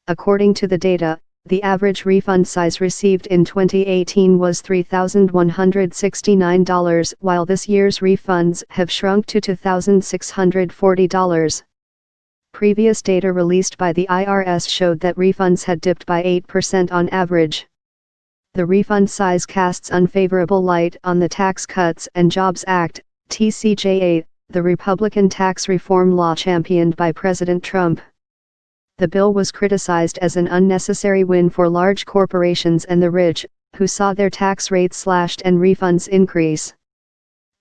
According to the data, the average refund size received in 2018 was $3,169, while this year's refunds have shrunk to $2,640. Previous data released by the IRS showed that refunds had dipped by 8% on average. The refund size casts unfavorable light on the Tax Cuts and Jobs Act, TCJA, the Republican tax reform law championed by President Trump. The bill was criticized as an unnecessary win for large corporations and the rich, who saw their tax rates slashed and refunds increase.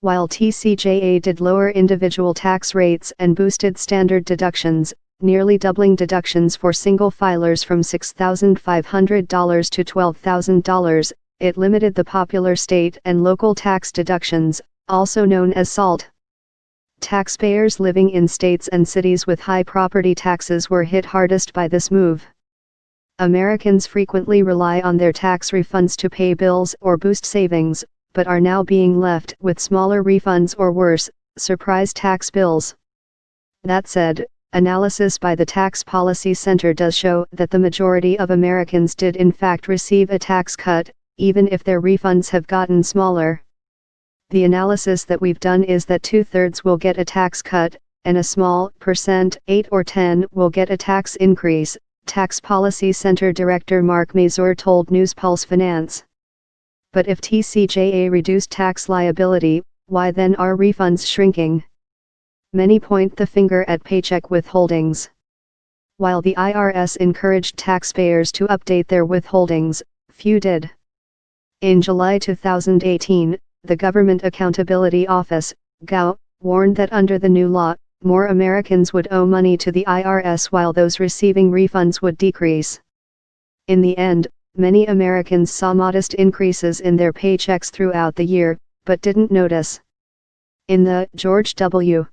While TCJA did lower individual tax rates and boosted standard deductions, nearly doubling deductions for single filers from $6,500 to $12,000, it limited the popular state and local tax deductions, also known as SALT. Taxpayers living in states and cities with high property taxes were hit hardest by this move. Americans frequently rely on their tax refunds to pay bills or boost savings, but are now being left with smaller refunds or worse, surprise tax bills. That said, analysis by the Tax Policy Center does show that the majority of Americans did in fact receive a tax cut, even if their refunds have gotten smaller. The analysis that we've done is that 2/3 will get a tax cut, and a small percent, 8 or 10, will get a tax increase, Tax Policy Center Director Mark Mazur told News Pulse Finance. But if TCJA reduced tax liability, why then are refunds shrinking? Many point the finger at paycheck withholdings. While the IRS encouraged taxpayers to update their withholdings, few did. In July 2018, the Government Accountability Office, GAO, warned that under the new law, more Americans would owe money to the IRS while those receiving refunds would decrease. In the end, many Americans saw modest increases in their paychecks throughout the year, but didn't notice. In the George W.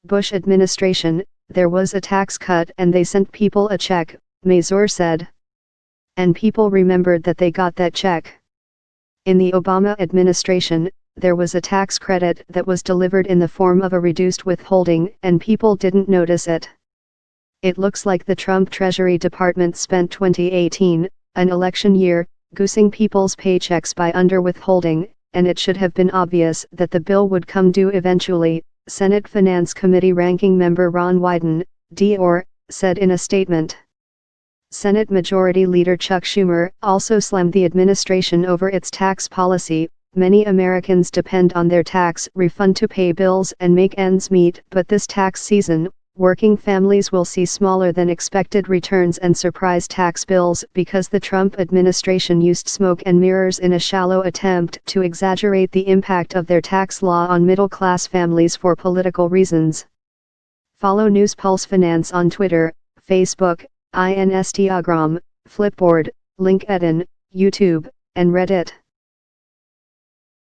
Bush administration, there was a tax cut and they sent people a check, Mazur said. And people remembered that they got that check. In the Obama administration, there was a tax credit that was delivered in the form of a reduced withholding and people didn't notice it. It looks like the Trump Treasury Department spent 2018, an election year, goosing people's paychecks by under-withholding, and it should have been obvious that the bill would come due eventually, Senate Finance Committee Ranking Member Ron Wyden, DR, said in a statement. Senate Majority Leader Chuck Schumer also slammed the administration over its tax policy. Many Americans depend on their tax refund to pay bills and make ends meet, but this tax season, working families will see smaller than expected returns and surprise tax bills because the Trump administration used smoke and mirrors in a shallow attempt to exaggerate the impact of their tax law on middle-class families for political reasons. Follow News Pulse Finance on Twitter, Facebook, Instagram, Flipboard, LinkedIn, YouTube, and Reddit.